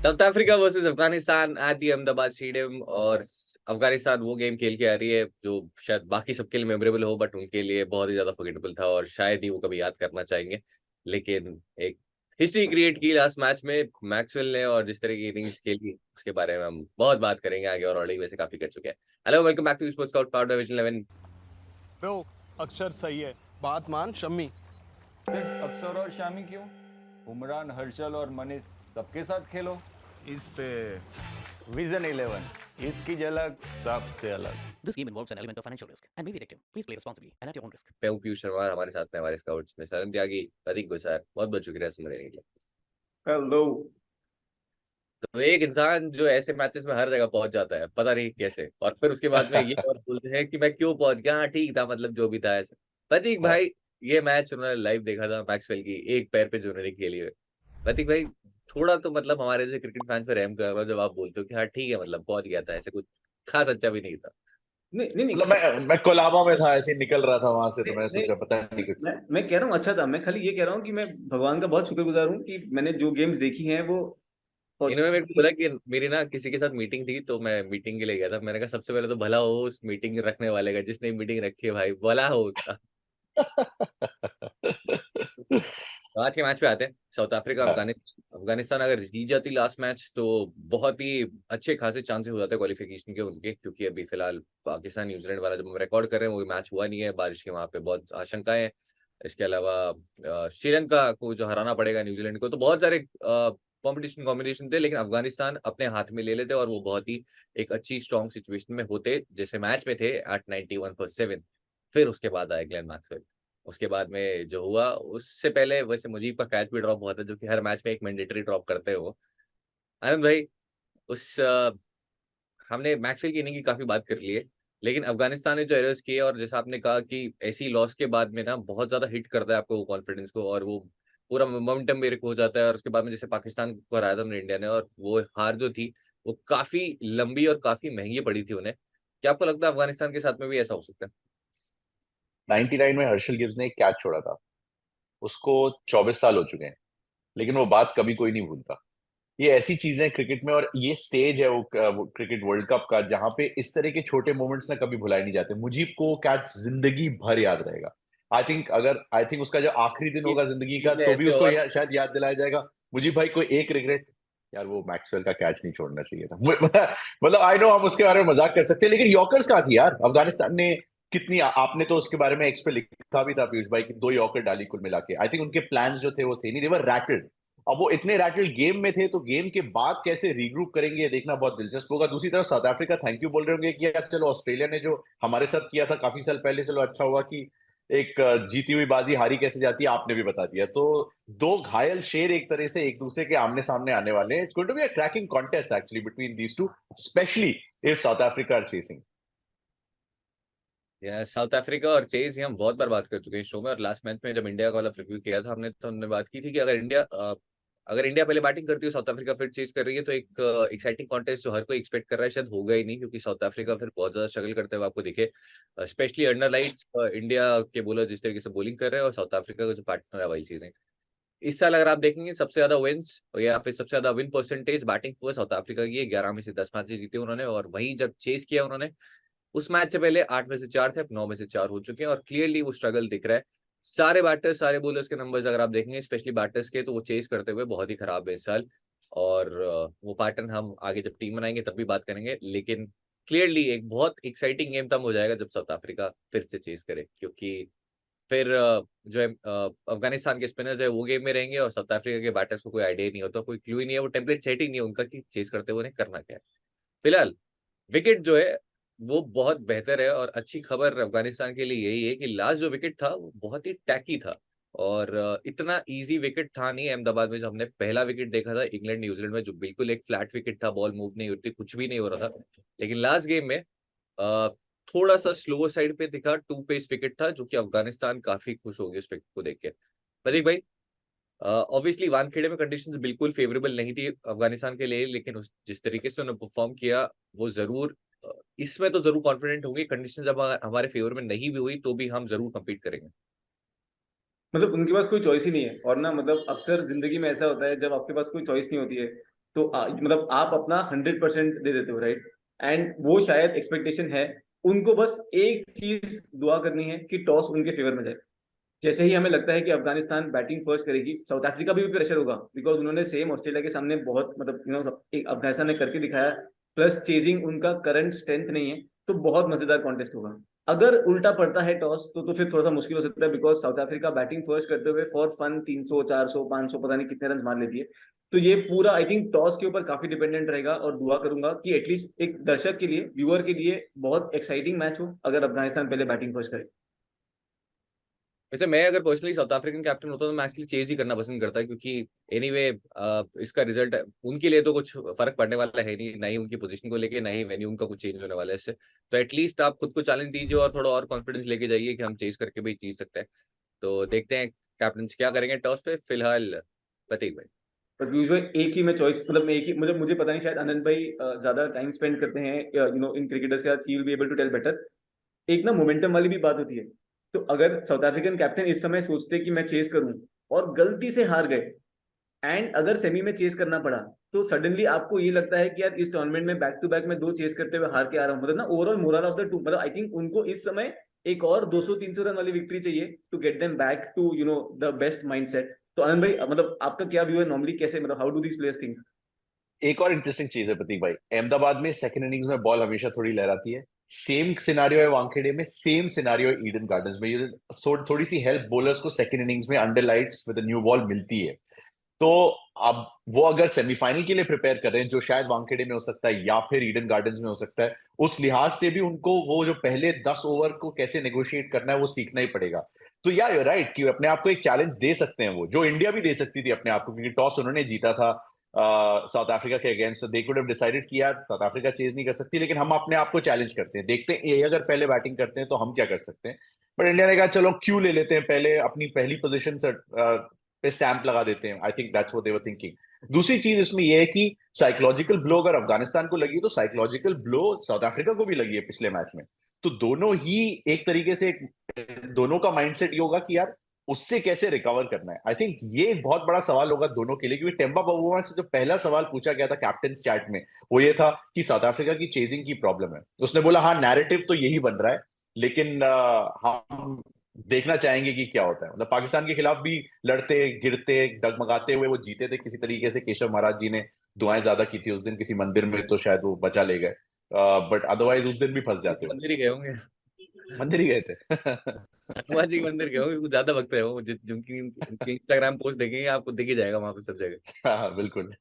South Africa versus Afghanistan at the Ahmedabad stadium. और अफगानिस्तान वो game खेल के आ रही है जो शायद बाकी सबके लिए मेमोरेबल हो, बट उनके लिए बहुत ही ज्यादा फॉरगेटेबल था और शायद ही वो कभी याद करना चाहेंगे। लेकिन एक हिस्ट्री क्रिएट की लास्ट मैच में मैक्सवेल ने, और जिस तरह की इनिंग्स खेली उसके बारे में हम बहुत बात करेंगे आगे, और ऑलरेडी वैसे काफी कर चुके हैं। Hello, welcome back to sports scout powered by Vision 11। Bro, Axar सही है। बात मान शम्मी। सिर्फ अक्षर और शामी क्यों? उमरान, हर्षल और मनीष सबके साथ खेलो। इस पे विजन 11, इसकी झलक सबसे अलग। This game involves an element of financial risk and may be addictive. Please play responsibly and at your own risk. मैं हूं पीयूष शर्मा, हमारे साथ में हमारे स्काउट्स में सरन त्यागी, प्रतीक गुसार, बहुत बहुत शुक्रिया सुनने के लिए। हेलो। तो एक इंसान जो ऐसे मैचेस में हर जगह पहुंच जाता है, पता नहीं कैसे, और फिर उसके बाद में ये और बोलते हैं कि मैं क्यों पहुंच गया, हाँ ठीक था, मतलब जो भी था ऐसे। प्रतीक भाई, ये मैच उन्होंने लाइव देखा था मैक्सवेल की एक पैर पे जो उन्होंने खेली है। प्रतीक भाई, थोड़ा तो मतलब हमारे जैसे क्रिकेट फैंस पे रहम करो जब आप बोलते हो कि हाँ ठीक है, मतलब पहुंच गया था, ऐसे कुछ खास अच्छा भी नहीं था। नहीं नहीं नहीं, मतलब मैं कोलाबा में था, ऐसे ही निकल रहा था वहां से, तो नहीं, मैंने नहीं, सोचा पता नहीं कुछ। मैं कह रहा हूँ अच्छा था। मैं खाली ये कह रहा हूँ कि मैं भगवान का बहुत शुक्रगुजार हूँ कि मैंने जो गेम्स देखी हैं वो इन्होंने मेरे को फॉर्चुनेटली। बोला कि मेरी ना किसी के साथ मीटिंग थी, तो मैं मीटिंग के लिए गया था। मैंने कहा सबसे पहले तो भला हो उस मीटिंग रखने वाले का, जिसने मीटिंग रखी है, भाई भला हो उसका। तो आज के मैच पे आते हैं। साउथ अफ्रीका हाँ, अफगानिस्तान। अफगानिस्तान अगर जीत जाती लास्ट मैच तो बहुत ही अच्छे खासे चांसेस हो जाते हैं क्वालिफिकेशन के उनके, क्योंकि अभी फिलहाल पाकिस्तान न्यूजीलैंड वाला जब हम रिकॉर्ड कर रहे हैं वो मैच हुआ नहीं है, बारिश के वहां पे बहुत आशंकाएं हैं। इसके अलावा श्रीलंका को जो हराना पड़ेगा न्यूजीलैंड को, तो बहुत सारे कॉम्बिनेशन थे, लेकिन अफगानिस्तान अपने हाथ में ले लेते और वो बहुत ही एक अच्छी स्ट्रॉन्ग सिचुएशन में होते, जैसे मैच में थे एट 91 for 7। फिर उसके बाद आया ग्लेन मैक्सवेल। उसके बाद में जो हुआ, उससे पहले वैसे मुजीब का कैच भी ड्रॉप हुआ था, जो कि हर मैच में एक मैंडेटरी ड्रॉप करते हो। आनंद भाई, उस हमने मैक्सवेल की इनिंग की काफी बात कर ली है, लेकिन अफगानिस्तान ने जो एरर्स किए, और जैसा आपने कहा कि ऐसी लॉस के बाद में ना बहुत ज्यादा हिट करता है आपको वो कॉन्फिडेंस को, और वो पूरा मोमेंटम ब्रेक हो जाता है। और उसके बाद में जैसे पाकिस्तान को हराया था हमने इंडिया ने, और वो हार जो थी वो काफी लंबी और काफी महंगी पड़ी थी उन्हें। क्या आपको लगता है अफगानिस्तान के साथ में भी ऐसा हो सकता है? 99 में हर्षल गिब्स ने एक कैच छोड़ा था। उसको 24 साल हो चुके हैं, लेकिन वो बात कभी कोई नहीं भूलता। ये ऐसी चीजें क्रिकेट में, और ये स्टेज है वो क्रिकेट वर्ल्ड कप का, जहां पे इस तरह के छोटे मोमेंट्स ना कभी भुलाए नहीं जाते। मुझीब को वो कैच जिंदगी भर याद रहेगा। आई थिंक उसका जो आखिरी दिन होगा जिंदगी का, चीजें तो भी ऐसे उसको और शायद याद दिलाया जाएगा। मुझीब भाई को एक रिग्रेट, यार वो मैक्सवेल का कैच नहीं छोड़ना चाहिए था। मतलब आई नो हम उसके बारे में मजाक कर सकते हैं, लेकिन यॉर्कर्स कहाँ थी यार अफगानिस्तान ने। कितनी आपने तो उसके बारे में एक्स पे लिखा भी था पीयूष भाई, कि 2 यॉर्कर डाली कुल मिला के। आई थिंक उनके प्लान्स जो थे वो थे नहीं, देवर रैटल्ड। अब वो इतने रैटल गेम में थे, तो गेम के बाद कैसे रीग्रुप करेंगे ये देखना बहुत दिलचस्प होगा। दूसरी तरफ साउथ अफ्रीका थैंक यू बोल रहे होंगे कि यार चलो ऑस्ट्रेलिया ने जो हमारे साथ किया था काफी साल पहले, चलो अच्छा हुआ कि एक जीती हुई बाजी हारी कैसे जाती है आपने भी बता दिया। तो दो घायल शेर एक तरह से एक दूसरे के आमने सामने आने वाले हैं। It's going to be a cracking contest actually between these two, specially if South Africa are chasing. South Africa और चेज हम बहुत बार बात कर चुके हैं शो में, और लास्ट मैच में जब इंडिया का वाला प्रीव्यू किया था हमने, तो हमने बात की थी कि अगर इंडिया पहले बैटिंग करती है, साउथ अफ्रीका फिर चेज कर रही है, तो एक एक्साइटिंग कॉन्टेस्ट जो हर कोई एक्सपेक्ट कर रहा है शायद होगा ही नहीं, क्योंकि साउथ अफ्रीका फिर बहुत ज्यादा स्ट्रगल करते हुए आपको दिखे, स्पेशली अंडर लाइट्स इंडिया के बॉलर जिस तरीके से बॉलिंग कर रहे हैं, और साउथ अफ्रीका का जो पार्टनर है वही चीजें। इस साल अगर आप देखेंगे सबसे ज्यादा विंस या फिर सबसे ज्यादा विन परसेंटेज बैटिंग हुआ साउथ अफ्रीका की है, 11 में से 10 मैचेस जीते उन्होंने, और वहीं जब चेस किया उन्होंने उस मैच से पहले 8 में से 4 थे, अब 9 में से 4 हो चुके हैं, और क्लियरली वो स्ट्रगल दिख रहा है। सारे बैटर्स, सारे बॉलर्स के नंबर्स अगर आप देखेंगे, स्पेशली बैटर्स के, तो वो चेस करते हुए बहुत ही खराब है इस साल। और वो पैटर्न हम आगे जब टीम बनाएंगे तब भी बात करेंगे, लेकिन क्लियरली एक बहुत एक्साइटिंग गेम तब हो जाएगा जब साउथ अफ्रीका फिर से चेस करे, क्योंकि फिर जो है अफगानिस्तान के स्पिनर्स है वो गेम में रहेंगे, और साउथ अफ्रीका के बैटर्स को कोई आइडिया नहीं होता, कोई क्लू ही नहीं है, वो टेम्पलेट सेट ही नहीं है उनका कि चेस करते हुए उन्हें करना क्या है। फिलहाल विकेट जो है वो बहुत बेहतर है, और अच्छी खबर अफगानिस्तान के लिए यही है कि लास्ट जो विकेट था वो बहुत ही टैकी था, और इतना इजी विकेट था नहीं। अहमदाबाद में जो हमने पहला विकेट देखा था इंग्लैंड न्यूजीलैंड में, जो बिल्कुल एक फ्लैट विकेट था, बॉल मूव नहीं होती, कुछ भी नहीं हो रहा था, लेकिन लास्ट गेम में अ, थोड़ा सा स्लोअर साइड पे दिखा, 2 पेस विकेट था, जो कि अफगानिस्तान काफी खुश हो गई उस विकेट को देख के। प्रतीक भाई, ऑब्वियसली वानखेड़े में कंडीशंस बिल्कुल फेवरेबल नहीं थी अफगानिस्तान के लिए, लेकिन उस जिस तरीके से उन्होंने परफॉर्म किया वो जरूर इसमें तो जरूर कॉन्फिडेंट होंगे, कंडीशंस जब हमारे फेवर में नहीं भी हुई तो भी हम जरूर कम्पीट करेंगे। मतलब उनके पास कोई चॉइस ही नहीं है। और ना मतलब अक्सर जिंदगी में ऐसा होता है जब आपके पास कोई चॉइस नहीं होती है तो मतलब आप अपना 100% दे देते हो, राइट? एंड वो शायद एक्सपेक्टेशन है, उनको बस एक चीज दुआ करनी है कि टॉस उनके फेवर में जाए। जैसे ही हमें लगता है कि अफगानिस्तान बैटिंग फर्स्ट करेगी, साउथ अफ्रीका भी प्रेशर होगा, बिकॉज उन्होंने सेम ऑस्ट्रेलिया के सामने बहुत मतलब एक अफगानिस्तान ने करके दिखाया, प्लस चेजिंग उनका करंट स्ट्रेंथ नहीं है, तो बहुत मजेदार कॉन्टेस्ट होगा। अगर उल्टा पड़ता है टॉस तो फिर थोड़ा सा मुश्किल हो सकता है, because south Africa batting first करते हुए फॉर फन 300 400 500 पता नहीं कितने रन मार लेती है। तो ये पूरा आई थिंक टॉस के ऊपर काफी डिपेंडेंट रहेगा, और दुआ करूंगा कि एटलीस्ट एक दर्शक के लिए, व्यूअर के लिए बहुत एक्साइटिंग मैच हो अगर अफगानिस्तान पहले बैटिंग फर्स्ट करे। वैसे मैं अगर पर्सनली साउथ अफ्रीकन कैप्टन होता तो मैं एक्चुअली चेज ही करना पसंद करता, क्योंकि एनीवे इसका रिजल्ट उनके लिए तो कुछ फर्क पड़ने वाला है नहीं, ना ही उनकी पोजीशन को लेके, ना ही वेन्यू उनका कुछ चेंज होने वाला है इससे। तो एटलीस्ट आप खुद को चैलेंज दीजिए और थोड़ा और कॉन्फिडेंस लेके जाइए कि हम चेज करके भी जीत सकते हैं। तो देखते हैं कैप्टन क्या करेंगे टॉस पे। फिलहाल प्रतीक भाई। पर पीयूष भाई, एक ही मैं चॉइस मतलब एक ही मतलब मुझे पता नहीं, शायद आनंद भाई ज्यादा टाइम स्पेंड करते हैं इन क्रिकेटर्स के साथ, he will be able to tell better. एक ना मोमेंटम वाली भी बात होती है। तो अगर साउथ अफ्रीकन कैप्टन इस समय सोचते कि मैं चेस करूं और गलती से हार गए, एंड अगर सेमी में चेस करना पड़ा, तो सडनली आपको ये लगता है कि यार इस टूर्नामेंट में बैक टू बैक में 2 चेस करते हुए हार के आ रहा हूं, मतलब ना overall moral of the two, मतलब आई थिंक उनको इस समय एक और 200-300 रन वाली विक्ट्री चाहिए to get them back to the best mindset. तो आनंद भाई, मतलब आपका क्या व्यू है नॉर्मली, कैसे मतलब how do these players think? एक और इंटरेस्टिंग चीज है प्रतीक भाई, अहमदाबाद में सेकंड इनिंग्स में बॉल हमेशा थोड़ी लहराती है। सेम सिनारियो है वानखेड़े में, सेम सिनारियो है ईडन गार्डन्स में। ये थोड़ी सी हेल्प बॉलर्स को सेकंड इनिंग्स में under lights with new ball मिलती है। तो अब वो अगर सेमीफाइनल के लिए प्रिपेयर कर रहे हैं, जो शायद वानखेड़े में हो सकता है या फिर ईडन गार्डन्स में हो सकता है, उस लिहाज से भी उनको वो जो पहले 10 ओवर को कैसे नेगोशिएट करना है वो सीखना ही पड़ेगा। तो या यू राइट कि अपने आप को एक चैलेंज दे सकते हैं, वो जो इंडिया भी दे सकती थी अपने आप को, क्योंकि टॉस उन्होंने जीता था साउथ अफ्रीका के अगेंस्ट। तो दे कुड हैव डिसाइडेड किया साउथ अफ्रीका चेज नहीं कर सकती, लेकिन हम अपने आप को चैलेंज करते हैं, देखते हैं ये अगर पहले बैटिंग करते हैं तो हम क्या कर सकते हैं। बट इंडिया ने कहा चलो क्यों ले लेते हैं, पहले अपनी पहली पोजीशन पे स्टैंप लगा देते हैं। I think that's what they were thinking. दूसरी चीज इसमें यह है कि साइकोलॉजिकल ब्लो अगर अफगानिस्तान को लगी तो साइकोलॉजिकल ब्लो साउथ अफ्रीका को भी लगी है पिछले मैच में। तो दोनों ही एक तरीके से, दोनों का माइंडसेट ये होगा कि यार उससे कैसे रिकवर करना है। आई थिंक ये एक बहुत बड़ा सवाल होगा दोनों के लिए, क्योंकि टेम्बा बाबुआ से जो पहला सवाल पूछा गया था कैप्टन चैट में, वो ये था कि साउथ अफ्रीका की चेजिंग की प्रॉब्लम है। उसने बोला हाँ नैरेटिव तो यही बन रहा है, लेकिन हम देखना चाहेंगे कि क्या होता है। मतलब पाकिस्तान के खिलाफ भी लड़ते गिरते डगमगाते हुए वो जीते थे किसी तरीके से। केशव महाराज जी ने दुआएं ज्यादा की थी उस दिन किसी मंदिर में, तो शायद वो बचा ले गए, बट अदरवाइज उस दिन भी फंस जाते हो। मंदिर ही गए होंगे। मंदिर ही गए थे। हनुमान जी के मंदिर गए होंगे, ज्यादा भक्त है वो। जिनकी उनकी इंस्टाग्राम पोस्ट देखेंगे आपको दिख ही जाएगा वहां पे सब जगह। हाँ बिल्कुल।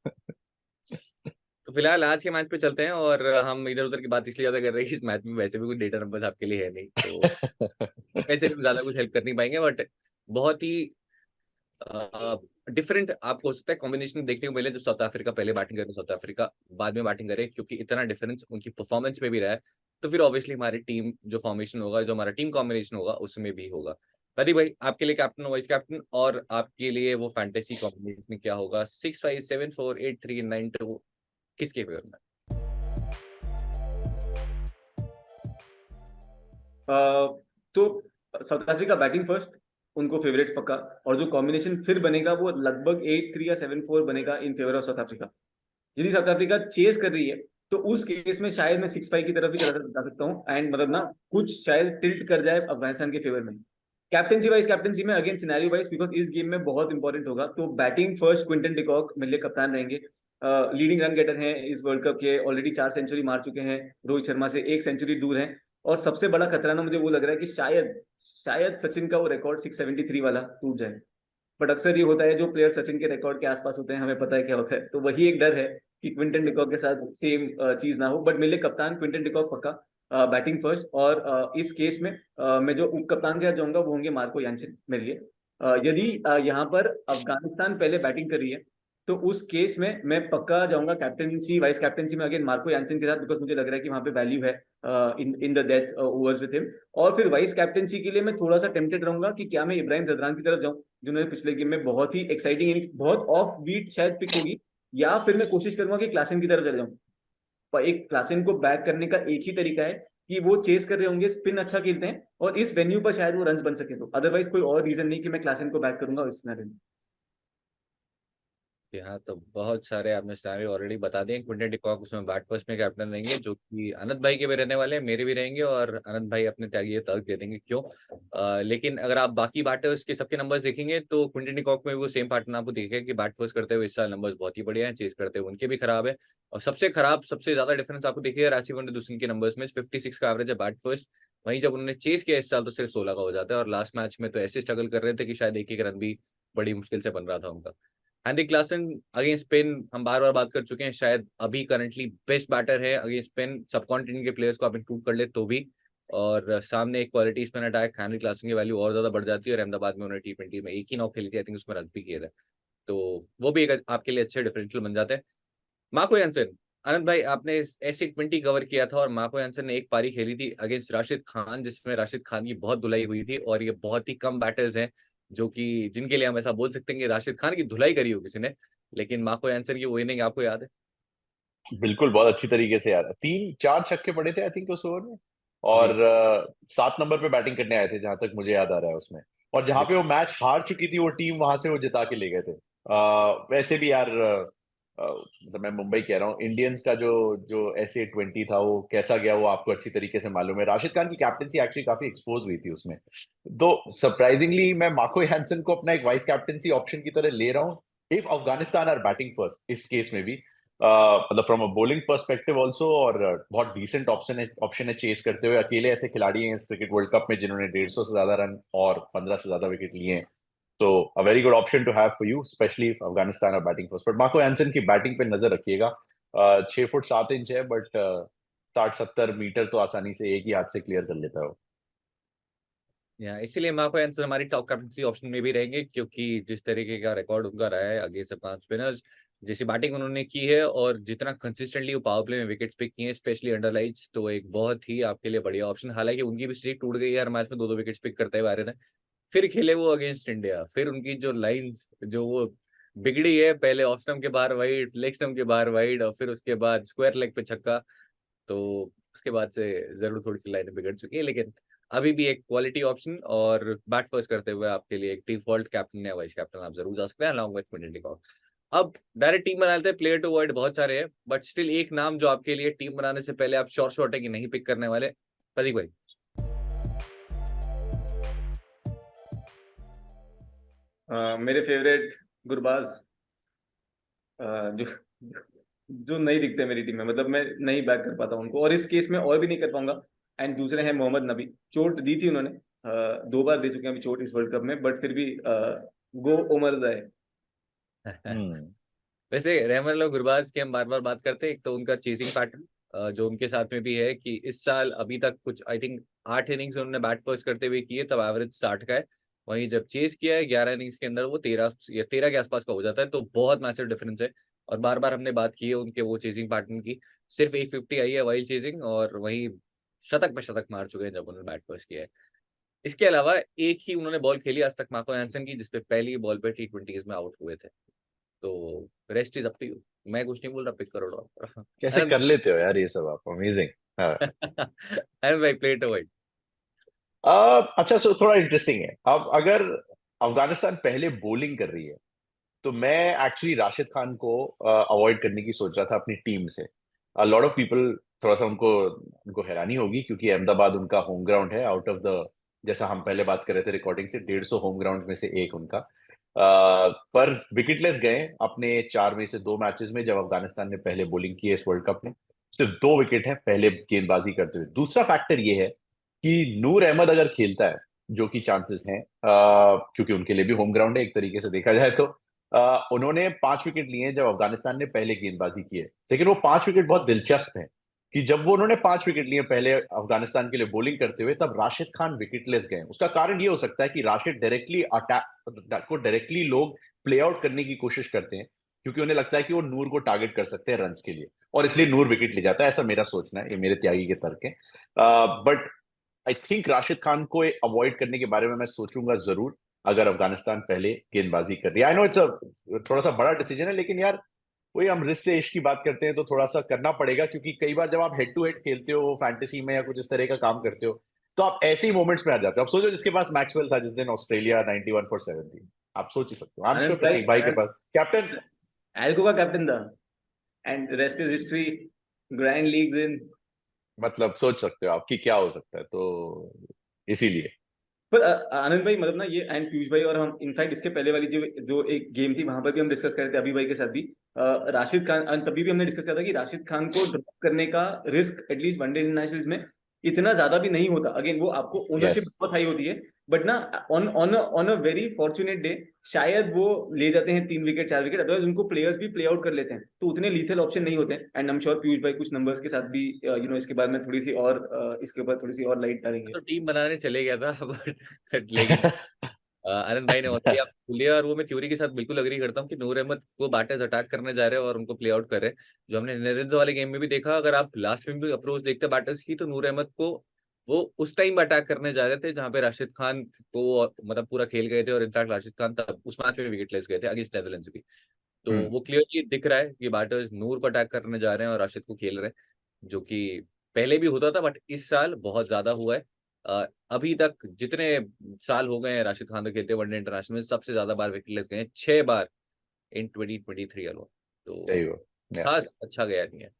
तो फिलहाल आज के मैच पे चलते हैं, और हम इधर उधर की बात इसलिए ज्यादा कर रहे हैं कि इस मैच में वैसे भी कोई डेटा नंबर्स आपके लिए है नहीं, तो वैसे भी ज्यादा कुछ हेल्प कर नहीं पाएंगे। बट बहुत ही डिफरेंट आपको हो सकता है कॉम्बिनेशन देखने को मिले, जो साउथ अफ्रीका पहले बैटिंग करे, साउथ अफ्रीका बाद में बैटिंग करे, क्योंकि इतना डिफरेंस उनकी परफॉर्मेंस में भी रहा है। तो फिर ऑब्वियसली हमारी टीम जो फॉर्मेशन होगा, जो हमारा टीम कॉम्बिनेशन होगा, उसमें भी होगा। प्रदीप भाई, आपके लिए कैप्टन वाइस कैप्टन, और आपके लिए वो फैंटेसी कॉम्बिनेशन क्या होगा? 65748392 किसके फेवर में? तो साउथ अफ्रीका बैटिंग फर्स्ट, उनको फेवरेट पक्का। और जो कॉम्बिनेशन फिर बनेगा वो लगभग 8-3 या 7-4 बनेगा in favour of south Africa. यदि साउथ अफ्रीका चेस कर रही है तो उस केस में शायद मैं 6-5 की तरफ भी जा सकता हूँ, एंड मतलब ना कुछ शायद टिल्ट कर जाए अफगानिस्तान के फेवर में। कैप्टनसी वाइज कैप्टनसी में अगेन सिनेरियो वाइज, बिकॉज इस गेम में बहुत इंपॉर्टेंट होगा। तो बैटिंग फर्स्ट क्विंटन डिकॉक मेरे लिए कप्तान रहेंगे। लीडिंग रन गेटर हैं इस वर्ल्ड कप के, ऑलरेडी 4 सेंचुरी मार चुके हैं, रोहित शर्मा से 1 सेंचुरी दूर हैं। और सबसे बड़ा खतरा ना मुझे वो लग रहा है कि शायद सचिन का वो रिकॉर्ड 673 वाला टूट जाए। बट अक्सर ये होता है, जो प्लेयर सचिन के रिकॉर्ड के आसपास होते हैं हमें पता है क्या होता है। तो वही एक डर है कि क्विंटन डिकॉक के साथ सेम चीज ना हो। बट मेरे लिए कप्तान क्विंटन डिकॉक पक्का बैटिंग फर्स्ट। और इस केस में मैं जो उप कप्तान के साथ जाऊंगा वो होंगे मार्को यानसेन मेरे लिए। यदि यहाँ पर अफगानिस्तान पहले बैटिंग कर रही है तो उस केस में मैं पक्का जाऊंगा कैप्टनसी वाइस कैप्टनसी में अगेन मार्को यानसेन के साथ, बिकॉज मुझे लग रहा है कि वहां पे वैल्यू है in the death overs with him. और फिर वाइस कैप्टनसी के लिए मैं थोड़ा सा टेम्पटेड रहूंगा कि क्या मैं इब्राहिम जदरान की तरफ जाऊं, जिन्होंने पिछले गेम में बहुत ही एक्साइटिंग इनिंग्स, बहुत ऑफ बीट शायद पिक होगी, या फिर मैं कोशिश करूंगा कि क्लासन की तरफ चले जाऊं। पर एक क्लासन को बैक करने का एक ही तरीका है कि वो चेस कर रहे होंगे, स्पिन अच्छा खेलते हैं और इस वेन्यू पर शायद वो रन बन सके। तो अदरवाइज कोई और रीजन नहीं कि मैं क्लासन को बैक करूंगा इस सिनेरियो में। यहाँ तो बहुत सारे आपने सिनारियो ऑलरेडी बता दिए। क्विंटन डिकॉक उसमें बैट फर्स्ट में कैप्टन रहेंगे, जो कि अनंत भाई के भी रहने वाले हैं, मेरे भी रहेंगे, और अनंत भाई अपने त्यागी तर्क दे देंगे क्यों। लेकिन अगर आप बाकी बैटर्स के सबके नंबर्स देखेंगे तो क्विंटन डिकॉक में भी वो सेम पैटर्न आपको दिखेगा कि बैट फर्स्ट करते हुए इस साल नंबर्स बहुत ही बढ़िया हैं, चेस करते हुए उनके भी खराब है। और सबसे खराब, सबसे ज्यादा डिफरेंस आपको दिखेगा राशिद वनडे के नंबर्स में। 56 का एवरेज है बैट फर्स्ट, वहीं जब उन्होंने चेस किया इस साल तो सिर्फ 16 का हो जाता है। और लास्ट मैच में तो ऐसे स्ट्रगल कर रहे थे कि शायद एक एक रन भी बड़ी मुश्किल से बन रहा था उनका। हैंरी क्लासन अगेंस्ट स्पेन हम बार बार बात कर चुके हैं, शायद अभी करंटली बेस्ट बैटर है अगेंस्ट स्पेन। सब कॉन्टिनेंट के प्लेयर्स को आप इंक्लूड कर ले तो भी। और सामने एक क्वालिटी स्पिन अटैक, हैंरी क्लासन की वैल्यू और ज्यादा बढ़ जाती है। और अहमदाबाद में उन्होंने T20 में एक ही नॉक खेली थी, आई थिंक उसमें रन भी किए थे, तो वो भी एक आपके लिए अच्छे डिफरेंशियल बन जाते हैं। मार्को यान्सेन, आनंद भाई आपने ऐसे 20 कवर किया था और मार्को यान्सेन ने एक पारी खेली थी अगेंस्ट राशिद खान, जिसमें राशिद खान की बहुत धुलाई हुई थी। और ये बहुत ही कम बैटर्स हैं जो कि जिनके लिए हम ऐसा बोल सकते हैं कि राशिद खान की धुलाई करी हो किसी ने, लेकिन मार्को यान्सेन की वो इनिंग आपको याद है? बिल्कुल, बहुत अच्छी तरीके से याद है। 3-4 छक्के पड़े थे आई थिंक उस ओवर में, जी। और 7 नंबर पे बैटिंग करने आए थे जहां तक मुझे याद आ रहा है उसमें। और जहां पे वो मैच हार चुकी थी वो टीम, वहां से वो जिता के ले गए थे। वैसे भी यार, मतलब मैं मुंबई कह रहा हूँ, इंडियंस का जो जो SA-20 था वो कैसा गया वो आपको अच्छी तरीके से मालूम है। राशिद खान की कैप्टनसी एक्चुअली काफी एक्सपोज हुई थी उसमें। तो सरप्राइजिंगली मैं मार्को हैंसन को अपना एक वाइस कैप्टनसी ऑप्शन की तरह ले रहा हूँ, if Afghanistan are batting first इस केस में भी। मतलब from a bowling perspective also, और बहुत डिसेंट ऑप्शन है चेस करते हुए। अकेले ऐसे खिलाड़ी हैं इस क्रिकेट वर्ल्ड कप में जिन्होंने 150 से ज्यादा रन और 15 से ज्यादा विकेट लिए हैं। तो a very good option to have for you, specially if Afghanistan are batting first. But Marco Jansen की बैटिंग पे नजर रखिएगा। 6 फुट 7 इंच है, बट 60-70 मीटर तो आसानी से एक ही हाथ से क्लियर कर लेता है वो। या इसीलिए मार्को यान्सेन हमारी टॉप कैप्टनसी ऑप्शन में भी रहेंगे, क्योंकि जिस तरीके का रिकॉर्ड उनका रहा है अगेंस्ट अफगान स्पिनर्स, जैसी बैटिंग उन्होंने की है और जितना कंसिस्टेंटली वो पावर प्ले में विकेट्स पिक किए हैं, स्पेशली अंडर लाइट्स, तो एक बहुत ही आपके लिए बढ़िया ऑप्शन। हालांकि उनकी भी स्ट्रीक टूट गई है, हर मैच में 2-2 विकेट्स पिक करते हुए आ रहे थे। फिर खेले वो अगेंस्ट इंडिया, फिर उनकी जो लाइंस जो वो बिगड़ी है, पहले ऑफ स्टंप के बाहर वाइड, लेग स्टंप के बाहर वाइड, और फिर उसके बाद स्क्वायर लेग पे छक्का, तो उसके बाद से जरूर थोड़ी सी लाइनें बिगड़ चुकी है। लेकिन अभी भी एक क्वालिटी ऑप्शन, और बैट फर्स्ट करते हुए आपके लिए एक डिफॉल्ट कैप्टन या वाइस कैप्टन आप जरूर जा सकते हैं along with Quinton de Kock. अब डायरेक्ट टीम बना लेते हैं। प्लेयर टू अवॉइड बहुत सारे हैं, बट स्टिल एक नाम जो आपके लिए टीम बनाने से पहले आप श्योर है कि नहीं पिक करने वाले, प्रदीप भाई। मेरे फेवरेट गुरबाज, जो जो नहीं दिखते मेरी टीम में, मतलब मैं नहीं बैक कर पाता उनको, और इस केस में और भी नहीं कर पाऊंगा। एंड दूसरे हैं मोहम्मद नबी। चोट दी थी उन्होंने, 2 बार दे चुके हैं अभी चोट इस वर्ल्ड कप में, बट फिर भी गो उमर जाए। हम्म। वैसे रहमान और गुरबाज की हम बार बार बात करते हैं, एक तो उनका चेसिंग पैटर्न जो उनके साथ में भी है कि इस साल अभी तक कुछ आई थिंक 8 इनिंग्स उन्होंने बैट फर्स्ट करते हुए किए, तब एवरेज 60 का है। वहीं जब चेस किया है 11 इनिंग्स के अंदर वो 13 या 13 के आसपास का हो जाता है, तो बहुत मैसिव डिफरेंस है। और बार बार हमने बात की है उनके वो चेसिंग पैटर्न की, सिर्फ 850 आई है वाइल्ड चेसिंग, और वहीं शतक पे शतक मार चुके हैं जब उन्होंने बैट फर्स्ट किया है। इसके अलावा एक ही उन्होंने बॉल खेली आज तक मार्को यान्सेन की, जिसपे पहली बॉल पे T20 में आउट हुए थे। तो rest is up to you, मैं कुछ नहीं बोल रहा, पिक करो ड्रॉप। कैसे कर लेते हो यार ये सब आप, अमेजिंग। हाँ। अरे भाई प्ले टू वाइड। अच्छा, सो थोड़ा इंटरेस्टिंग है। अब अगर अफगानिस्तान पहले बॉलिंग कर रही है तो मैं एक्चुअली राशिद खान को अवॉइड करने की सोच रहा था अपनी टीम से। लॉट ऑफ पीपल, थोड़ा सा उनको उनको हैरानी होगी क्योंकि अहमदाबाद उनका होम ग्राउंड है। आउट ऑफ द, जैसा हम पहले बात कर रहे थे रिकॉर्डिंग से, 150 होम ग्राउंड में से एक उनका। पर विकेटलेस गए अपने 4 में से 2 मैचेस में जब अफगानिस्तान ने पहले बॉलिंग की है इस वर्ल्ड कप में। सिर्फ 2 विकेट है पहले गेंदबाजी करते हुए। दूसरा फैक्टर ये है कि नूर अहमद अगर खेलता है, जो कि चांसेस हैं, क्योंकि उनके लिए भी होम ग्राउंड है एक तरीके से देखा जाए तो। उन्होंने 5 विकेट लिए हैं जब अफगानिस्तान ने पहले गेंदबाजी की है। लेकिन वो 5 विकेट बहुत दिलचस्प हैं कि जब वो उन्होंने 5 विकेट लिए पहले अफगानिस्तान के लिए बॉलिंग करते हुए, तब राशिद खान विकेटलेस गए। उसका कारण ये हो सकता है कि राशिद डायरेक्टली अटैक को डायरेक्टली लोग प्ले आउट करने की कोशिश करते हैं, क्योंकि उन्हें लगता है कि वो नूर को टारगेट कर सकते हैं रन के लिए, और इसलिए नूर विकेट ले जाता है। ऐसा मेरा सोचना है, ये मेरे त्यागी के तर्क है। But I think Rashid Khan को अवॉइड करने के बारे में मैं सोचूंगा जरूर अगर अफगानिस्तान पहले गेंदबाजी कर रही है। आई नो इट्स थोड़ा सा बड़ा डिसीजन है, लेकिन यार वही हम रिस्क से इश्क की बात करते हैं तो थोड़ा सा करना पड़ेगा, क्योंकि कई बार जब आप हेड टू हेड खेलते हो फैंटेसी में या कुछ इस तरह का काम करते हो, तो आप ऐसे ही मोमेंट्स में आ जाते हो। आप सोचो जिसके पास मैक्सवेल था जिस दिन ऑस्ट्रेलिया 91 for 17, आप सोच ही सकते हो। आई एम श्योर आनंद भाई, प्रतीक भाई के पास कैप्टन। एल्को का कैप्टन था, and rest is history, grand leagues in. मतलब सोच सकते हो आप कि क्या हो सकता है, तो इसीलिए। पर आनंद भाई मतलब ना ये, एंड पीयूष भाई और हम इनफैक्ट इसके पहले वाली जो जो एक गेम थी वहां पर भी हम डिस्कस कर रहे थे अभी भाई के साथ भी, राशिद खान, तभी भी हमने डिस्कस किया था कि राशिद खान को ड्रॉप करने का रिस्क एटलीस्ट वनडे इंटरनेशनल्स में इतना ज्यादा भी नहीं होता। अगेन वो आपको ओनरशिप यस। बहुत हाई होती है, बट ना on a very fortunate day शायद वो ले जाते हैं 3 विकेट 4 विकेट, अदरवाइज उनको प्लेयर्स भी प्ले आउट कर लेते हैं, तो उतने लीथल ऑप्शन नहीं होते हैं। And I am sure Piyush भाई कुछ नंबर्स के साथ भी इसके बारे में थोड़ी सी और इसके ऊपर थोड़ी सी और लाइट डालेंगे। तो टीम बनाने चले गया था बट लेकिन आनंद भाई ने ऑलरेडी आप बोलिए, और वो मैं थ्योरी के साथ बिल्कुल अग्री करता हूँ कि नूर अहमद को बैटर्स अटैक करने जा रहे हैं और उनको प्ले आउट कर रहे हैं, जो हमने नेदरलैंड्स वाले गेम में भी देखा। अगर आप लास्ट में भी अप्रोच देखते बैटर्स की, तो नूर अहमद को वो उस टाइम अटैक करने जा रहे थे जहां पे राशिद खान को मतलब पूरा खेल गए थे, और इनफैक्ट राशिद खान तब उस मैच में विकेट लेस गए थे अगेंस्ट नेदरलैंड्स भी। तो वो क्लियरली दिख रहा है कि बैटर्स नूर को अटैक करने जा रहे हैं और राशिद को खेल रहे हैं, जो कि पहले भी होता था बट इस साल बहुत ज्यादा हुआ है। अभी तक जितने साल हो गए हैं राशिद खान को खेलते वनडे इंटरनेशनल में, सबसे ज्यादा बार विकेट लेस गए हैं, 6 बार इन 2023 अलोन। सही तो हो। खास अच्छा गया नहीं है।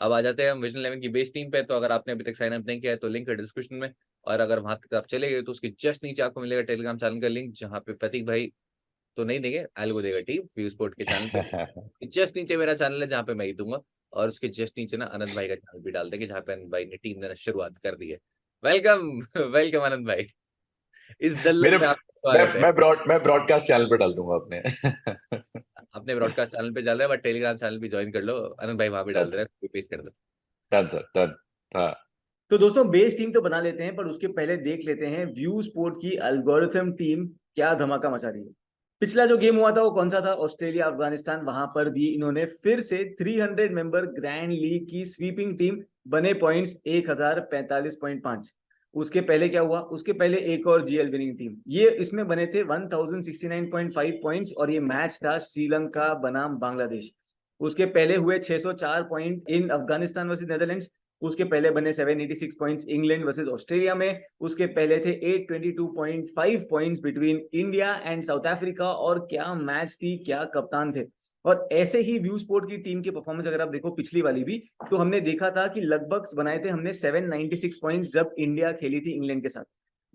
अब आ जाते हैं हम विजन 11 की बेस टीम पे। तो अगर आपने अभी तक साइन अप नहीं किया है तो लिंक है डिस्क्रिप्शन में, और अगर वहां तक आप चले गए तो उसके जस्ट नीचे आपको मिलेगा टेलीग्राम चैनल का लिंक, जहाँ पे प्रतीक भाई तो नहीं देंगे, एल्गो देगा टीम व्यू स्पोर्ट के चैनल पे। जस्ट नीचे मेरा चैनल है जहाँ पे मैं ही दूंगा, और उसके जस्ट नीचे ना आनंद भाई का चैनल भी डाल देंगे जहाँ पे आनंद भाई ने टीम देना शुरुआत कर दी है। वेलकम वेलकम आनंद भाई, इस दलदल मेरे में आपका स्वागत है। मैं ब्रॉडकास्ट चैनल पे डाल दूंगा अपने। अपने ब्रॉडकास्ट चैनल पे चल रहा है, बट टेलीग्राम चैनल भी ज्वाइन कर लो, आनंद भाई वहां भी डाल डन दे रहा है, कॉपी पेस्ट कर दो। Done sir done. हाँ। तो दोस्तों बेस टीम तो बना लेते हैं, पर उसके पहले देख लेते हैं व्यू स्पोर्ट की एल्गोरिथम टीम क्या धमाका मचा रही है। पिछला जो गेम हुआ था वो कौन सा था, ऑस्ट्रेलिया अफगानिस्तान, वहां पर दी इन्होंने फिर से 300 मेंबर ग्रैंड लीग की स्वीपिंग टीम, बने पॉइंट्स 1045.5। उसके पहले क्या हुआ, उसके पहले एक और जीएल विनिंग टीम, ये इसमें बने थे 1069.5 पॉइंट्स, और ये मैच था श्रीलंका बनाम बांग्लादेश। उसके पहले हुए 604 point in Afghanistan versus Netherlands. उसके पहले बने 786 पॉइंट्स इंग्लैंड वर्सेस ऑस्ट्रेलिया में। उसके पहले थे 822.5 points between India and south Africa. और क्या मैच थी, क्या कप्तान थे। और ऐसे ही व्यू स्पोर्ट की टीम की परफॉर्मेंस अगर आप देखो पिछली वाली भी, तो हमने देखा था कि लगभग बनाए थे हमने 796 पॉइंट्स जब इंडिया खेली थी इंग्लैंड के साथ।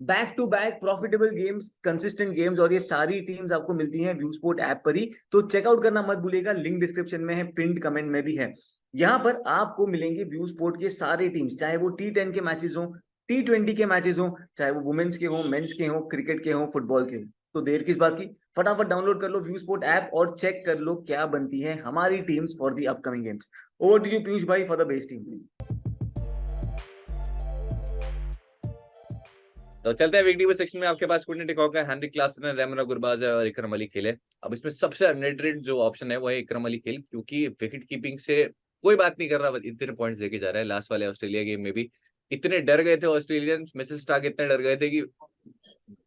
Back to back profitable games, consistent games, और ये सारी टीम्स आपको मिलती हैं व्यू स्पोर्ट ऐप पर ही, तो चेकआउट करना मत भूलिएगा, लिंक डिस्क्रिप्शन में है, पिंड कमेंट में भी है। यहाँ पर आपको मिलेंगे व्यू स्पोर्ट के सारे टीम्स, चाहे वो T10 के मैचेस हो, T20 के मैचेस हो, चाहे वो वुमेन्स के हो, मेंस के हो, क्रिकेट के हो, फुटबॉल के हो। तो देर किस बात की, फटाफट डाउनलोड कर लो व्यू स्पोर्ट ऐप और चेक कर लो क्या बनती है हमारी teams for the upcoming games. Over to you Piyush भाई फॉर द बेस टीम। तो चलते हैं विकेट सेक्शन में। आपके पास क्विंटन डिकॉक है, हेनरिक क्लासन है, रेमना गुरबाज है और इकरम अली खेल है। अब इसमें सबसे अनरेटेड जो ऑप्शन है वो है इकरम अली खेल, क्योंकि विकेट कीपिंग से कोई बात नहीं कर रहा, इतने पॉइंट्स लेके जा रहा है। लास्ट वाले ऑस्ट्रेलिया गेम में भी इतने डर गए थे ऑस्ट्रेलियंस, मिचेल स्टार्क इतने डर गए थे कि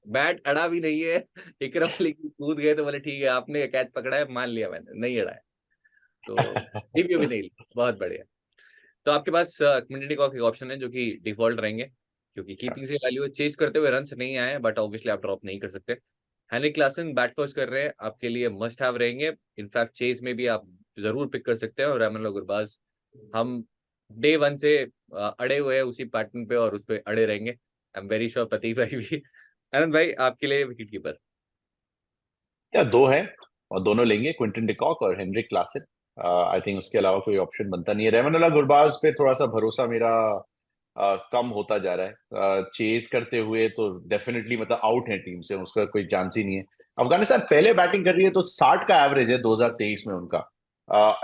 बैट अड़ा भी नहीं है, इकरम अली कूद गए तो बोले ठीक है आपने कैच पकड़ा है, मान लिया मैंने, नहीं अड़ा है तो रिव्यू भी नहीं ली, बहुत बढ़िया। तो आपके पास क्विंटन डिकॉक एक ऑप्शन है जो कि डिफॉल्ट रहेंगे, क्योंकि कीपिंग से वैल्यू चेज करते हुए रन्स नहीं आए, बट ऑब्वियसली आप ड्रॉप नहीं कर सकते। हेनरिक क्लासन बैट फर्स्ट कर रहे हैं, आपके लिए मस्ट हैव रहेंगे। इनफैक्ट चेज में भी आप जरूर पिक कर सकते हैं। और रेमन गुरबाज हम डे 1 से अड़े हुए हैं उसी पैटर्न पे, और उस पर अड़े रहेंगे। आई एम वेरी श्योर प्रतीक भाई भी। आनंद भाई आपके लिए विकेट कीपर या दो है, और दोनों लेंगे, क्विंटन डिकॉक और हेनरिक क्लासन। आई थिंक उसके अलावा कोई ऑप्शन बनता नहीं है। रेमन गुरबाज पे थोड़ा सा भरोसा मेरा कम होता जा रहा है। चेज करते हुए तो डेफिनेटली मतलब आउट है टीम से, उसका कोई चांस ही नहीं है। अफगानिस्तान पहले बैटिंग कर रही है तो 60 का एवरेज है 2023 में उनका,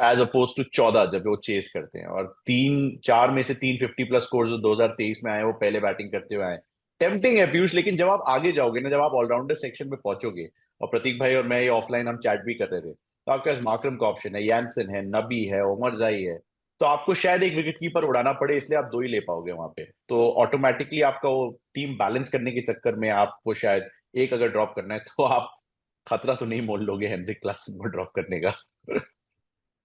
एज अपोज टू 14 जब वो चेज करते हैं। और 3-4 में से 350 प्लस स्कोर जो 2023 में आए वो पहले बैटिंग करते हुए आए। टेम्पटिंग है पीयूष, लेकिन जब आप आगे जाओगे ना, जब आप ऑलराउंडर सेक्शन में पहुंचोगे, और प्रतीक भाई और मैं ये ऑफलाइन हम चैट भी कर रहे थे, तो आपके पास माकरम का ऑप्शन है, यानसन है, नबी है, उमर जाई है। तो आपको शायद एक विकेट कीपर उड़ाना पड़े, इसलिए आप दो ही ले पाओगे वहां पे। तो ऑटोमेटिकली आपका वो टीम बैलेंस करने के चक्कर में आपको शायद एक अगर ड्रॉप करना है तो आप खतरा तो नहीं मोल लोगे हेनरिक क्लासन को ड्रॉप करने का।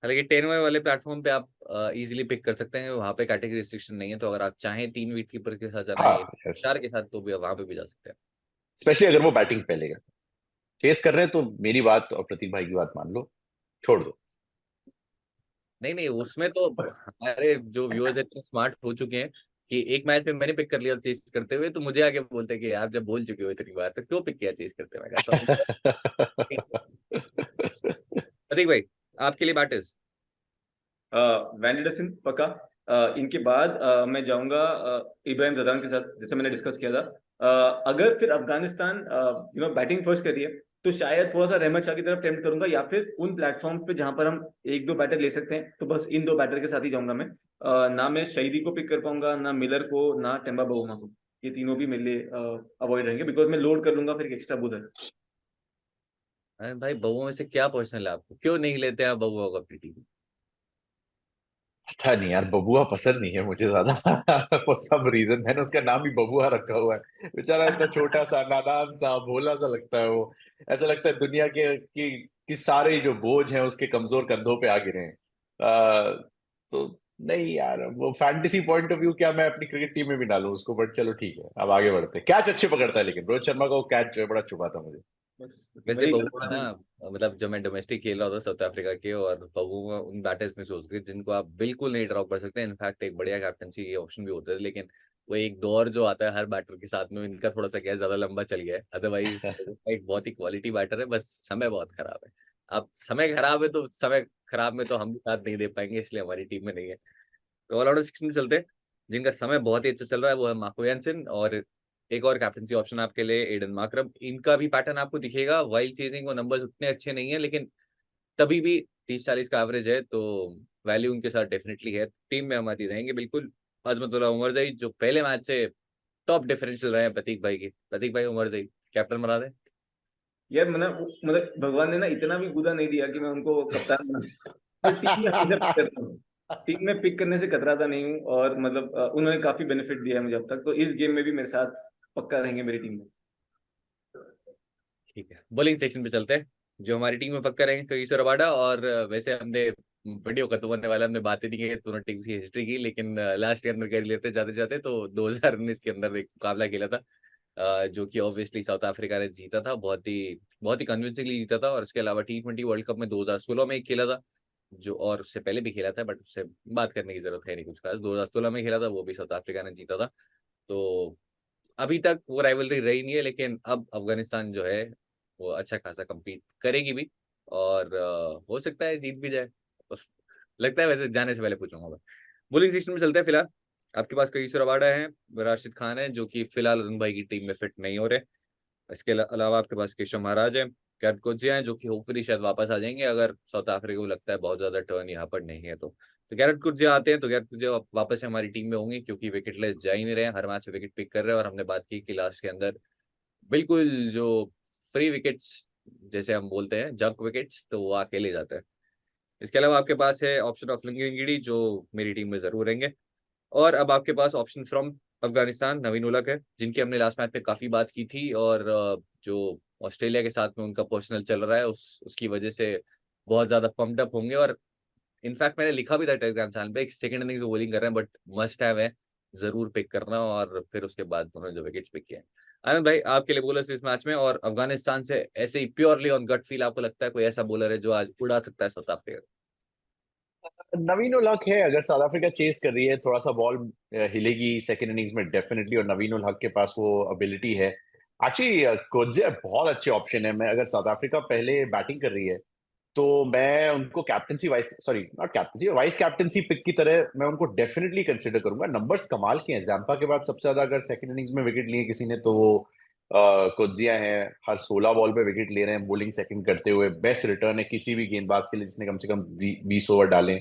हालांकि 10 वाले प्लेटफॉर्म पे आप इजीली पिक कर सकते हैं, वहां पे कैटेगरी रिस्ट्रिक्शन नहीं है। तो अगर आप चाहें 3 विकेट कीपर के साथ जाना है, हाँ, yes. 4 के साथ, तो भी वहां पे भी जा सकते हैं। स्पेशली अगर वो बैटिंग पहले चेस कर रहे हैं तो मेरी बात और प्रतीक भाई की बात मान लो, छोड़ दो। नहीं नहीं, उसमें तो हमारे जो व्यूअर्स इतने स्मार्ट हो चुके हैं कि एक मैच में मैंने पिक कर लिया चेस करते हुए, तो मुझे आगे बोलते हैं कि आप जब बोल चुके हो इतनी बार तो क्यों पिक किया चेस करते हुए। मैं कहता हूँ प्रतीक भाई, आपके लिए बैटर्स। वैन पक्का। इनके बाद मैं जाऊंगा इब्राहिम जदान के साथ, जैसे मैंने डिस्कस किया था। अगर फिर अफगानिस्तान बैटिंग फर्स्ट करिए, तो शायद थोड़ा सा रहमत शाह की तरफ टेम्प्ट करूंगा, या फिर उन प्लेटफॉर्म्स पे जहां पर हम एक दो बैटर ले सकते हैं, तो बस इन दो बैटर के साथ ही जाऊंगा मैं। ना मैं शहीदी को पिक कर पाऊंगा, ना मिलर को, ना टेम्बा बाउमा को। ये तीनों भी मेरे लिए अवॉइड रहेंगे, बिकॉज मैं लोड कर लूंगा फिर एक एक्स्ट्रा बॉलर। अरे भाई, बबुआ में से क्या पर्सनल है आपको, क्यों नहीं लेते आप बबुआ को अपनी टीम में? पता नहीं यार, बबुआ पसंद नहीं है मुझे ज्यादा फॉर सम रीजन। मैंने उसका नाम ही बबुआ रखा हुआ है। बेचारा इतना छोटा सा, नादान सा, भोला सा लगता है वो। ऐसा लगता है दुनिया के कि सारे जो बोझ हैं उसके कमजोर कंधों पे आ गिरे हैं। तो नहीं यार, वो फैंटेसी पॉइंट ऑफ व्यू क्या मैं अपनी क्रिकेट टीम में भी डालूं उसको, बट चलो ठीक है, अब आगे बढ़ते हैं। कैच अच्छे पकड़ता है, लेकिन रोहित शर्मा का वो कैच जो है बड़ा चुभा था मुझे। बस वैसे वही बबुआ गलत ना, है। मतलब जब मैं डोमेस्टिक खेल रहा था साउथ अफ्रीका के, और बबुआ उन बैटर्स में से उसके जिनको आप बिल्कुल नहीं ड्रॉप कर सकते। इनफैक्ट एक बढ़िया कैप्टनसी ऑप्शन भी होता है, लेकिन वो एक दौर जो आता है हर बैटर के साथ में, इनका थोड़ा सा क्या है, ज्यादा लंबा चल गया है। अदरवाइज एक बहुत ही क्वालिटी बैटर है, बस समय बहुत खराब है। अब समय खराब है तो समय खराब में तो हम भी साथ नहीं दे पाएंगे, इसलिए हमारी टीम में नहीं है। तो ऑलराउंडर 16 में चलते हैं, जिनका समय बहुत ही अच्छा चल रहा है, वो है मार्को यानसन। और एक और कैप्टनसी ऑप्शन आपके लिए एडन मार्करम। इनका भी पैटर्न आपको दिखेगा, वाइल्ड चेजिंग वो नंबर्स उतने अच्छे नहीं है, लेकिन तभी भी 30-40 का एवरेज है, तो वैल्यू उनके साथ डेफिनेटली है। टीम में हमारी रहेंगे बिल्कुल अजमतुल्लाह उमरजई, जो पहले मैच से टॉप डिफरेंशियल रहे हैं प्रतीक भाई की। प्रतीक भाई, उमरजई कैप्टन बना दे। यार मतलब भगवान ने ना इतना भी गुदा नहीं दिया कि मैं उनको कप्तान बना। मैं टीम में हमेशा पिक करता हूँ। टीम में पिक करने से कतराता नहीं हूँ, और मतलब उन्होंने काफी बेनिफिट दिया है मुझे अब तक, तो इस गेम में भी मेरे साथ पक्का रहेंगे मेरी टीम में। ठीक है, बॉलिंग सेक्शन पे चलते हैं। जो हमारी टीम में पक्का रहेंगे कगिसो रबाडा। और वैसे हमने वीडियो खत्म होने वाला, हमने बातें नहीं की दोनों टीम्स की हिस्ट्री की, लेकिन लास्ट ईयर में कर लेते जाते जाते, तो 2019 के अंदर एक मुकाबला खेला था, जो कि ऑब्वियसली साउथ अफ्रीका ने जीता था, बहुत ही कन्विंसिंगली जीता था। और इसके अलावा T20 वर्ल्ड कप में 2016 में एक खेला था, जो और उससे पहले भी खेला था, बट उससे बात करने की जरूरत है नहीं कुछ खास। 2016 में खेला था, वो भी साउथ अफ्रीका ने जीता था। तो अभी तक वो राइवलरी रही नहीं है, लेकिन अब अफगानिस्तान जो है वो अच्छा खासा compete करेगी भी, और हो सकता है जीत भी जाए। और लगता है, वैसे जाने से पहले पूछूंगा मैं। बोलिंग सेक्शन में चलते हैं। फिलहाल आपके पास कगिसो रबाडा है, राशिद खान है, जो कि फिलहाल अरुण भाई की टीम में फिट नहीं हो रहे। इसके अलावा आपके पास केशव महाराज है, कैट कोचिया है, जो कि होपफुली शायद वापस आ जाएंगे अगर साउथ अफ्रीका को लगता है बहुत ज्यादा टर्न यहाँ पर नहीं है तो गैरेट कुर्जिया आते हैं, तो गैरेट कुर्जिया वापस से हमारी टीम में होंगे, क्योंकि विकेटलेस जा ही नहीं रहे हैं, हर मैच विकेट पिक कर रहे हैं। और हमने बात की कि लास्ट के अंदर बिल्कुल जो फ्री विकेट्स, जैसे हम बोलते हैं जंक विकेट्स, तो वो अकेले जाते हैं। इसके अलावा आपके पास है ऑप्शन ऑफ लंगिंगिडी, जो मेरी टीम में जरूर रहेंगे। और अब आपके पास ऑप्शन फ्रॉम अफगानिस्तान नवीन उलक है, जिनकी हमने लास्ट मैच पे काफी बात की थी। और जो ऑस्ट्रेलिया के साथ में उनका पर्सनल चल रहा है, उसकी वजह से बहुत ज्यादा पम्प्ड अप होंगे। और इनफैक्ट मैंने लिखा भी था टेलीग्राम चैनल पे, एक सेकंड इनिंग्स बॉलिंग कर रहे हैं, बट मस्ट हैव है, जरूर पिक करना। और फिर उसके बाद उन्होंने जो विकेट्स पिक किए हैं। आनंद भाई, आपके लिए बॉलर्स इस मैच में, और अफगानिस्तान से ऐसे ही प्योरली ऑन गट फील आपको लगता है कोई ऐसा बॉलर है जो आज उड़ा सकता है साउथ अफ्रीका? नवीन उल हक है, अगर साउथ अफ्रीका चेस कर रही है, थोड़ा सा बॉल हिलेगी सेकंड इनिंग्स में डेफिनेटली, और नवीन उल हक के पास वो एबिलिटी है। एक्चुअली कोजे बहुत अच्छे ऑप्शन है। मैं अगर साउथ अफ्रीका पहले बैटिंग कर रही है, तो मैं उनको captaincy vice sorry not captaincy vice captaincy pick की तरह मैं उनको डेफिनेटली कंसिडर करूंगा। नंबर्स कमाल के हैं। जैम्पा के बाद सबसे ज्यादा अगर सेकंड इनिंग्स में विकेट लिए किसी ने, तो वो कोज्जिया है। हर 16 बॉल पे विकेट ले रहे हैं बॉलिंग सेकंड करते हुए। बेस्ट रिटर्न है किसी भी गेंदबाज के लिए जिसने कम से कम 20 ओवर डाले।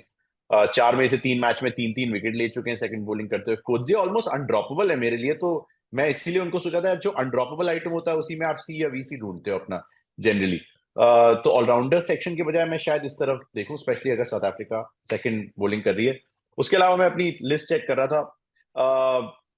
4 में से 3 मैच में 3-3 विकेट ले चुके हैं सेकंड बॉलिंग करते हुए। कोज्जिया ऑलमोस्ट अनड्रॉपेबल है मेरे लिए, तो मैं इसीलिए उनको सोचा था, जो अनड्रॉपेबल आइटम होता है उसी में आप सी या वीसी ढूंढते हो अपना जनरली। तो ऑलराउंडर सेक्शन के बजाय मैं शायद इस तरफ देखूं, स्पेशली अगर साउथ अफ्रीका सेकंड बॉलिंग कर रही है। उसके अलावा मैं अपनी लिस्ट चेक कर रहा था।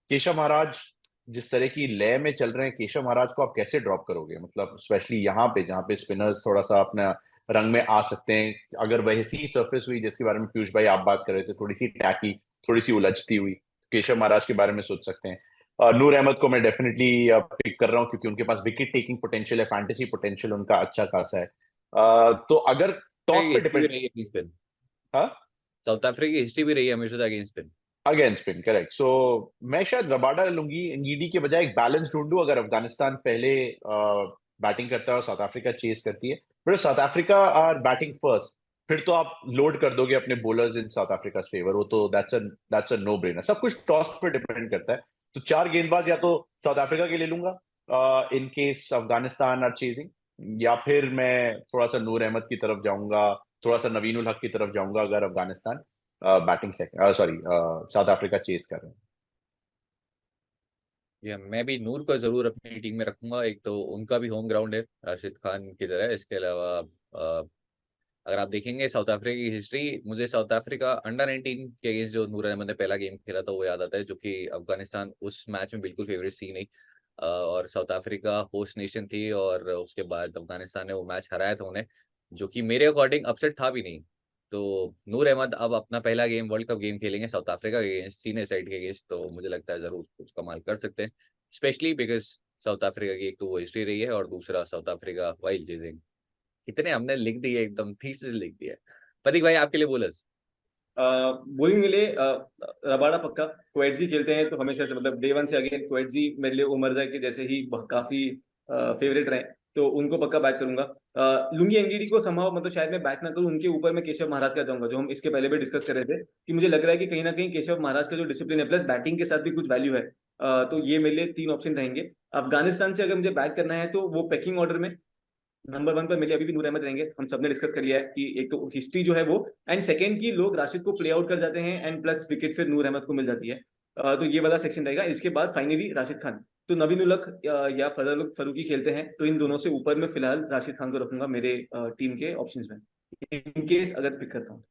केशव महाराज जिस तरह की लय में चल रहे हैं, केशव महाराज को आप कैसे ड्रॉप करोगे? मतलब स्पेशली यहाँ पे जहाँ पे स्पिनर्स थोड़ा सा अपना रंग में आ सकते हैं। अगर वैसी सरफेस हुई जिसके बारे में पीयूष भाई आप बात कर रहे थे, थोड़ी सी टैकी, थोड़ी सी उलझती हुई, केशव महाराज के बारे में सोच सकते हैं। नूर अहमद को मैं डेफिनेटली पिक कर रहा हूँ, क्योंकि उनके पास विकेट टेकिंग पोटेंशियल है, फैंटेसी पोटेंशियल उनका अच्छा खासा है। तो अगर टॉस पे हिस्ट्री भी डिपेंड। रही है अपनी spin। हाँ, साउथ अफ्रीका की हिस्ट्री भी रही है हमेशा से against spin. Against spin, correct. So मैं शायद रबाडा लूंगी इंगीडी के बजाय, एक बैलेंस ढूंढूं। अगर अफगानिस्तान पहले बैटिंग करता है और साउथ अफ्रीका चेस करती है, फिर South Africa are batting first, फिर तो आप लोड कर दोगे अपने bowlers in South Africa favour, वो तो दैट्स अ नो ब्रेनर। सब कुछ टॉस पर डिपेंड करता है। तो 4 गेंदबाज या तो साउथ अफ्रीका के ले लूंगा in case Afghanistan are chasing, या फिर मैं थोड़ा सा नूर अहमद की तरफ जाऊंगा, थोड़ा सा नवीन उल हक की तरफ जाऊंगा अगर Afghanistan batting sorry South Africa chase कर रहे हैं। या मैं भी नूर को जरूर अपनी टीम में रखूंगा। एक तो उनका भी होम ग्राउंड है राशिद खान की तरह। इसके अलावा अगर आप देखेंगे साउथ अफ्रीका की हिस्ट्री, मुझे साउथ अफ्रीका अंडर 19 के अगेंस्ट जो नूर अहमद ने पहला गेम खेला था वो याद आता है, जो कि अफगानिस्तान उस मैच में बिल्कुल फेवरेट थी नहीं। और साउथ अफ्रीका होस्ट नेशन थी और उसके बाद अफगानिस्तान ने वो मैच हराया था उन्हें, जो कि मेरे अकॉर्डिंग अपसेट था भी नहीं। तो नूर अहमद अब अपना पहला गेम वर्ल्ड कप गेम खेलेंगे साउथ अफ्रीका के अगेंस्ट, सीने साइड के अगेंस्ट, तो मुझे लगता है जरूर कुछ कमाल कर सकते हैं। स्पेशली बिकॉज साउथ अफ्रीका की एक तो वो हिस्ट्री रही है और दूसरा साउथ अफ्रीका वाइल्ड चेजिंग। कितने हमने लिख दिए, एकदम थीसिस लिख दिया। प्रतीक भाई आपके लिए बोलर्स। बोलिंग मिले रबाडा पक्का। क्वेटजी खेलते हैं तो हमेशा से, मतलब डे वन से अगेन क्वेटजी मेरे लिए उमरजा के जैसे ही काफी फेवरेट रहे, तो उनको पक्का बैक करूंगा। लुंगी एंगीडी को संभव मतलब शायद मैं बैक ना करूं, उनके ऊपर मैं केशव महाराज का जाऊंगा, जो हम इसके पहले भी डिस्कस कर रहे थे कि मुझे लग रहा है कि कहीं ना कहीं केशव महाराज का जो डिसिप्लिन है प्लस बैटिंग के साथ भी कुछ वैल्यू है। तो ये मेरे लिए 3 ऑप्शन रहेंगे। अफगानिस्तान से अगर मुझे बैक करना है तो वो पैकिंग ऑर्डर में नंबर 1 पर मेरे अभी भी नूर अहमद रहेंगे। हम सबने डिस्कस कर लिया है कि एक तो हिस्ट्री जो है वो, एंड सेकंड की लोग राशिद को प्ले आउट कर जाते हैं एंड प्लस विकेट फिर नूर अहमद को मिल जाती है। तो ये वाला सेक्शन रहेगा। इसके बाद फाइनली राशिद खान, तो नवीन उल हक या फजल फरूकी खेलते हैं, तो इन दोनों से ऊपर में फिलहाल राशिद खान को रखूंगा मेरे टीम के ऑप्शंस में, इन केस अगर पिक करता हूँ।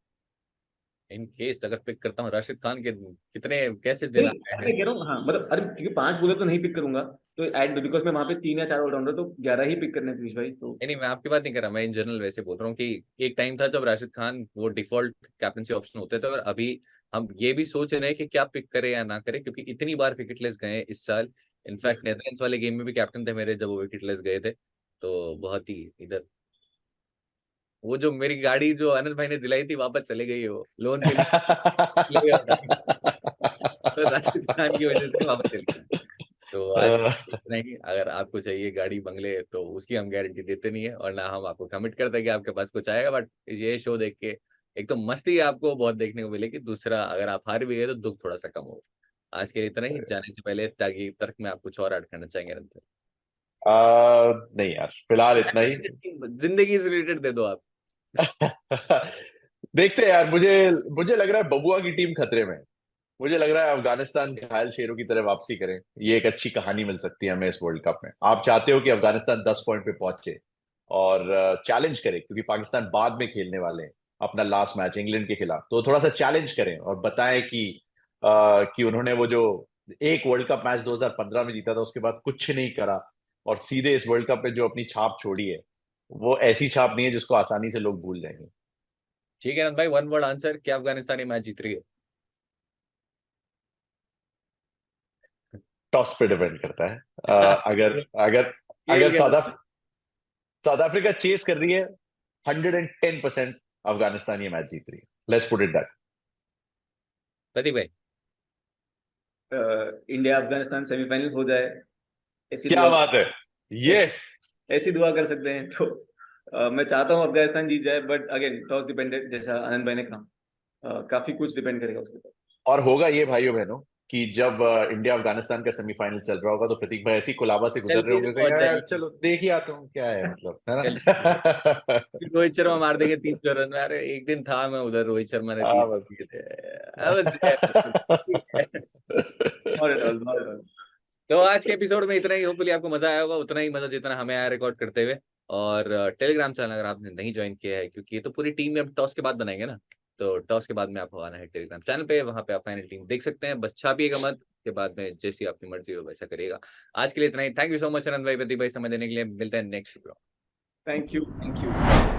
इन केस अगर पिक करता हूँ राशिद खान के कितने कैसे दिन नहीं आए हैं। मैं कह रहा हूँ, हाँ मतलब अरे क्योंकि 5 बोले तो नहीं पिक करूंगा, तो एड बिकॉज मैं वहां पे 3 या 4 ऑलराउंडर, तो 11 ही पिक करने पीयूष भाई। तो नहीं, मैं आपकी बात नहीं कर रहा, मैं इन जनरल वैसे बोल रहा हूँ कि एक टाइम था जब राशिद खान वो डिफॉल्ट कैप्टनसी ऑप्शन होते थे, और अभी हम ये भी सोच रहे हैं कि क्या पिक करें या ना करें, क्योंकि इतनी बार विकेटलेस गए इस साल। इनफैक्ट नेदरलैंड्स वाले गेम में भी कैप्टन थे मेरे जब वो विकेटलेस गए थे। तो बहुत ही इधर वो जो मेरी गाड़ी जो आनंद भाई ने दिलाई थी वापस चले गई है, वो लोन पे तो राशिद खान की वजह से वापस चली गई। तो आज इतना ही। अगर आपको चाहिए गाड़ी बंगले तो उसकी हम गारंटी देते नहीं है, और ना हम आपको कमिट करते कि आपके पास कुछ आएगा। बट ये शो देख के एक तो मस्ती आपको बहुत देखने को मिलेगी, दूसरा अगर आप हार भी गए तो दुख थोड़ा सा कम होगा। आज के लिए इतना ही। जाने से पहले ताकि तर्क में आप कुछ और ऐड करना चाहेंगे रंधर? नहीं यार, फिलहाल इतना ही। जिंदगी से रिलेटेड दे दो आप। देखते हैं यार, मुझे मुझे लग रहा है बबुआ की टीम खतरे में है। मुझे लग रहा है अफगानिस्तान घायल शेरों की तरह वापसी करें, ये एक अच्छी कहानी मिल सकती है हमें इस वर्ल्ड कप में। आप चाहते हो कि अफगानिस्तान 10 पॉइंट पे पहुंचे और चैलेंज करे, क्योंकि पाकिस्तान बाद में खेलने वाले हैं अपना लास्ट मैच इंग्लैंड के खिलाफ, तो थोड़ा सा चैलेंज करें और बताएं कि उन्होंने वो जो एक वर्ल्ड कप मैच 2015 में जीता था उसके बाद कुछ नहीं करा, और सीधे इस वर्ल्ड कप पे जो अपनी छाप छोड़ी है, वो ऐसी छाप नहीं है जिसको आसानी से लोग भूल जाएंगे। ठीक है नंद भाई, वन वर्ड आंसर, क्या अफगानिस्तान ये मैच जीत रही है? टॉस पे डिपेंड करता है। अगर अगर अगर साउथ अफ्रीका चेस कर रही है, 110% अफगानिस्तान ये मैच जीत रही है। Let's put it that. Pradeep भाई। इंडिया अफगानिस्तान सेमीफाइनल हो जाए, ऐसी क्या दुआ बात है, ये ऐसी दुआ कर सकते हैं। तो मैं चाहता हूँ अफगानिस्तान जीत जाए, बट अगेन टॉस डिपेंडेंट, जैसा आनंद भाई ने कहा, काफी कुछ डिपेंड करेगा उसके ऊपर। और होगा ये भाइयों बहनों कि जब इंडिया अफगानिस्तान का सेमीफाइनल चल रहा होगा तो प्रतीक भाई ऐसी कोलाबा से गुजर रहे जल्दी से होंगे कि पहुंच यार जाएंगे। चलो देख ही आता हूँ क्या है, मतलब है जल्दी। ना। फिर रोहित शर्मा मार देंगे 300 रन। अरे एक दिन था मैं उधर, रोहित शर्मा ने 3 हाँ बस। किए थे। I was there। Not at all, not at all. तो आज के एपिसोड में इतना ही। होपफुली आपको मजा आया होगा, उतना ही मजा जितना हमें आया रिकॉर्ड करते हुए। और टेलीग्राम चैनल अगर आपने नहीं ज्वाइन किया है, क्योंकि ये तो पूरी टीम में अब टॉस के बाद बनाएंगे ना, तो टॉस के बाद में आपको आना है टेलीग्राम चैनल पे, वहां पे आप फाइनल टीम देख सकते हैं। बस छापिएगा मत, के बाद में जैसी आपकी मर्जी हो वैसा करिएगा। आज के लिए इतना ही। थैंक यू सो मच अनंत भाई, प्रदीप भाई, समय देने के लिए। मिलते हैं नेक्स्ट। Thank you.